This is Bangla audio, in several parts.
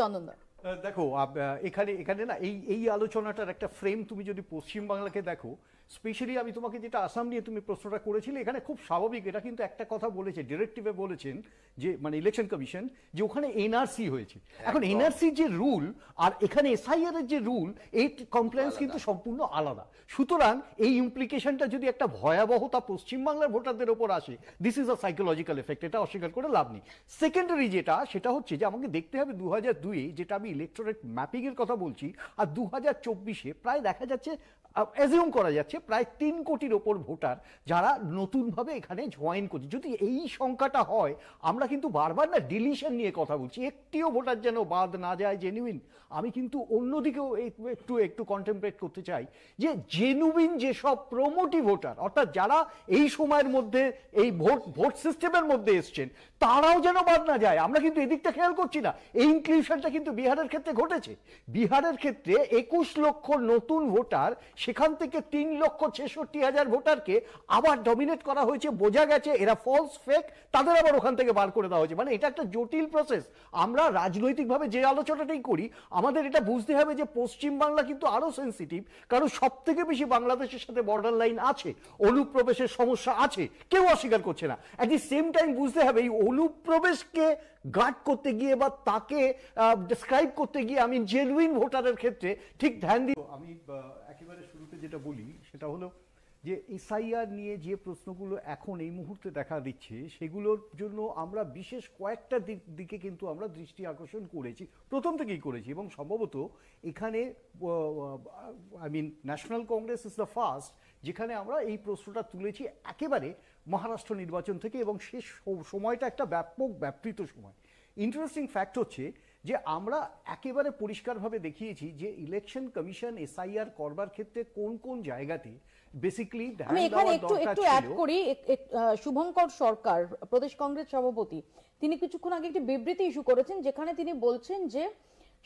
চন্দনদা দেখো এখানে এখানে না এই এই আলোচনাটার একটা ফ্রেম তুমি যদি পশ্চিমবাংলাকে দেখো, স্পেশালি আমি তোমাকে যেটা আসাম নিয়ে তুমি প্রশ্নটা করেছিলে, এখানে খুব স্বাভাবিক, এটা কিন্তু একটা কথা বলেছে, ডিরেক্টিভে বলেছেন যে মানে ইলেকশন কমিশন, যে ওখানে এনআরসি হয়েছে। এখন এনআরসি যে রুল আর এখানে এসআইআর এর যে রুল, এই কমপ্লেন্স কিন্তু সম্পূর্ণ আলাদা। সুতরাং এই ইমপ্লিকেশনটা যদি একটা ভয়াবহতা পশ্চিমবাংলার ভোটারদের ওপর আসে, this is a psychological effect, এটা অস্বীকার করে লাভ নেই। সেকেন্ডারি যেটা, সেটা হচ্ছে যে আমাকে দেখতে হবে 2002-এ যেটা আমি ইলেকটোরেট ম্যাপিং এর কথা বলছি, আর 2024-এ প্রায় দেখা যাচ্ছে, অ্যাজিউম করা যাচ্ছে প্রায় 3 কোটির ওপর ভোটার যারা নতুনভাবে এখানে জয়েন করছে। যদি এই সংখ্যাটা হয়, আমরা কিন্তু বারবার না ডিলিশন নিয়ে কথা বলছি, একটিও ভোটার যেন বাদ না যায় জেনুইন। আমি কিন্তু অন্যদিকেও একটু একটু কন্টেম্পলেট করতে চাই যে জেনুইন যেসব প্রমোটিভ ভোটার, অর্থাৎ যারা এই সময়ের মধ্যে এই ভোট সিস্টেমের মধ্যে এসছেন, তারাও যেন বাদ না যায়। আমরা কিন্তু এদিকটা খেয়াল করছি না। এই ইনক্লুশনটা কিন্তু বিহারের ক্ষেত্রে ঘটেছে। বিহারের ক্ষেত্রে 21 লক্ষ নতুন ভোটার, সেখান থেকে 3,66,000 ভোটারকে আবার ডমিনেট করা হয়েছে। বোঝা গেছে এরা ফলস ফেক, তাদের আবার ওখান থেকে বার করে দেওয়া হয়েছে। মানে এটা একটা জটিল প্রসেস। আমরা রাজনৈতিকভাবে যে আলোচনাটাই করি, আমাদের এটা বুঝতে হবে যে পশ্চিমবাংলা কিন্তু আরো সেন্সিটিভ, কারণ সব থেকে বেশি বাংলাদেশের সাথে বর্ডার লাইন আছে, অনুপ্রবেশের সমস্যা আছে, কেউ অস্বীকার করছে না। অ্যাট দি সেম টাইম বুঝতে হবে এই অনুপ্রবেশকে গার্ড করতে গিয়ে বা তাকে ডিসক্রাইব করতে গিয়ে আমি জেনুইন ভোটারের ক্ষেত্রে ঠিক ধ্যান দিই। আমি একেবারে শুরুতে যেটা বলি সেটা হলো যে এসআইআর নিয়ে যে প্রশ্নগুলো এখন এই মুহূর্তে দেখা দিচ্ছে, সেগুলোর জন্য আমরা বিশেষ কয়েকটা দিকে কিন্তু আমরা দৃষ্টি আকর্ষণ করেছি, প্রথম থেকেই করেছি। এবং সম্ভবত এখানে I mean national congress is the first যেখানে আমরা এই প্রশ্নটা তুলেছি একেবারে মহারাষ্ট্র নির্বাচন থেকে, এবং সে সময়টা একটা ব্যাপক ব্যাপৃত সময়। ইন্টারেস্টিং ফ্যাক্ট হচ্ছে যে আমরা একেবারে পরিষ্কারভাবে দেখিয়েছি যে ইলেকশন কমিশন এসআইআর করবার ক্ষেত্রে কোন কোন জায়গাতে বেসিক্যালি আমি এখানে একটু অ্যাড করি। শুভঙ্কর সরকার, প্রদেশ কংগ্রেস সভাপতি, তিনি কিছুক্ষণ আগে একটি বিবৃতি ইস্যু করেছেন, যেখানে তিনি বলছেন যে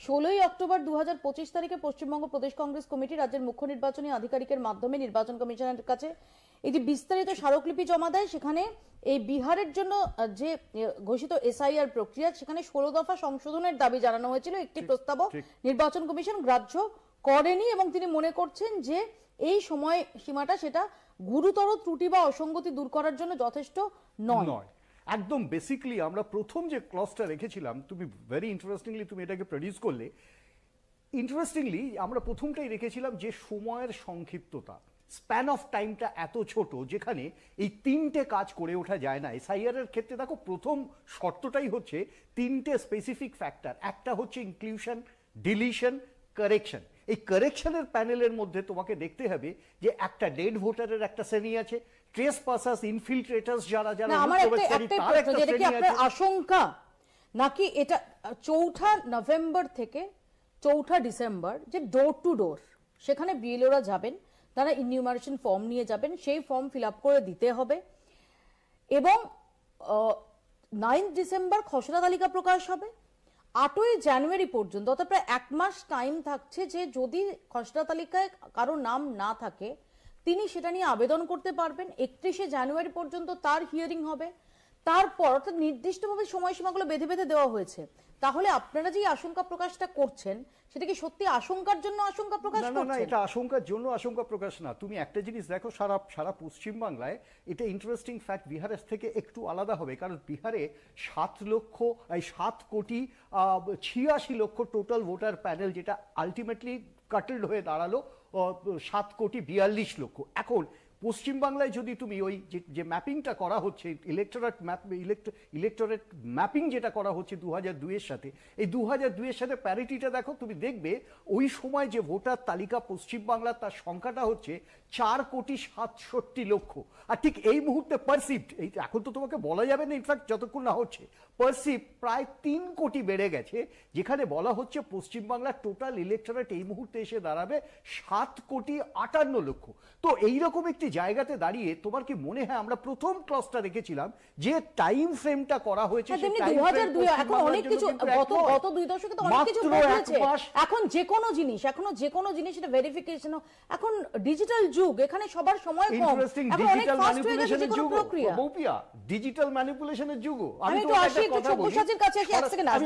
16ই অক্টোবর 2025 তারিখে পশ্চিমবঙ্গ প্রদেশ কংগ্রেস কমিটি রাজ্যের মুখ্য নির্বাচনী আধিকারিকের মাধ্যমে নির্বাচন কমিশনের কাছে একটি বিস্তারিত স্মারকলিপি জমা দেয়। সেখানে এই বিহারের জন্য যে ঘোষিত এসআইআর প্রক্রিয়া, সেখানে 16 দফা সংশোধনের দাবি জানানো হয়েছিল। একটি প্রস্তাবও নির্বাচন কমিশন গ্রাহ্য করেনি, এবং তিনি মনে করছেন যে এই সময় সীমাটা সেটা গুরুতর ত্রুটি বা অসঙ্গতি দূর করার জন্য যথেষ্ট নয়। একদম বেসিক্যালি আমরা প্রথম যে ক্লজটা রেখেছিলাম, তুমি ভেরি ইন্টারেস্টিংলি তুমি এটাকে প্রডিউস করলে, ইন্টারেস্টিংলি আমরা প্রথমটাই রেখেছিলাম যে সময়ের সংক্ষিপ্ততা, স্প্যান অফ টাইমটা এত ছোট, যেখানে এই 3টে কাজ করে ওঠা যায় না। এসআইআর এর ক্ষেত্রে দেখো প্রথম শর্তটাই হচ্ছে 3টে স্পেসিফিক ফ্যাক্টর। একটা হচ্ছে ইনক্লুশন, ডিলিশন, কারেকশন। এই কারেকশনের প্যানেলের মধ্যে তোমাকে দেখতে হবে যে একটা ডেড ভোটারের একটা শ্রেণী আছে, ট্রেস পাসাস, ইনফিল্ট্রেটার্স যারা যারা তার একটা শ্রেণী আছে। আশঙ্কা নাকি এটা 4 নভেম্বর থেকে 4 ডিসেম্বর যে ডোর টু ডোর, সেখানে বিএলওরা যাবেন, তারা ইনিউমারেশন ফর্ম নিয়ে যাবেন, সেই ফর্ম ফিল আপ করে দিতে হবে, এবং 9 ডিসেম্বর খসড়া তালিকা প্রকাশ হবে। 8ই জানুয়ারি পর্যন্ত, অর্থাৎ প্রায় 1 মাস টাইম থাকছে, যে যদি খসড়া তালিকায় কারো নাম না থাকে তিনি সেটা নিয়ে আবেদন করতে পারবেন। 31শে জানুয়ারি পর্যন্ত তার হিয়ারিং হবে। তারপর অর্থাৎ নির্দিষ্টভাবে সময়সীমাগুলো বেঁধে বেঁধে দেওয়া হয়েছে। তাহলে আপনারা যে আশঙ্কা প্রকাশটা করছেন, সেটা কি সত্যি আশঙ্কার জন্য আশঙ্কা প্রকাশ করছেন? না, এটা আশঙ্কার জন্য আশঙ্কা প্রকাশ না। তুমি একটা জিনিস দেখো, সারা পশ্চিমবাংলায় এটা ইন্টারেস্টিং ফ্যাক্ট বিহারের থেকে একটু আলাদা হবে, কারণ বিহারে 7 কোটি 86 লক্ষ টোটাল ভোটার প্যানেল, যেটা আলটিমেটলি কাটেড হয়ে দাঁড়ালো 7 কোটি 42 লক্ষ। এখন পশ্চিমবাংলায় যদি তুমি ওই যে ম্যাপিংটা করা হচ্ছে, ইলেকটোরেট ম্যাপিং যেটা করা হচ্ছে 2002-এর সাথে, এই 2002-এর সাথে প্যারিটিটা দেখো, তুমি দেখবে ওই সময় যে ভোটার তালিকা পশ্চিমবাংলার, তার সংখ্যাটা হচ্ছে 4 কোটি 67 লক্ষ। আর ঠিক এই মুহূর্তে পারসিভড, এই এখন তো তোমাকে বলা যাবে না ইনফ্যাক্ট যতক্ষণ না হচ্ছে, পারসিভ প্রায় 3 কোটি বেড়ে গেছে, যেখানে বলা হচ্ছে পশ্চিমবাংলার টোটাল ইলেকটোরেট এই মুহূর্তে এসে দাঁড়াবে 7 কোটি 58 লক্ষ। তো এইরকম একটি জায়গাতে দাঁড়িয়ে তোমার কি মনে হয়, আমরা প্রথম ক্লজটা রেখেছিলাম যে টাইম ফ্রেমটা করা হয়েছে, এখন অনেক কিছু, গত 2 দশকে তো অনেক কিছু বদলেছে। এখন যে কোনো জিনিস এটা ভেরিফিকেশন, এখন ডিজিটাল যুগ, এখানে সবার সময় কম, এখন অনেক ফাস্ট হয়ে গেছে যে কোনো প্রক্রিয়া। ডিজিটাল ম্যানিপুলেশনের যুগ। আমি তো আসি একটু সব্যসাচীর কাছে আসি, 1 সেকেন্ড আসি।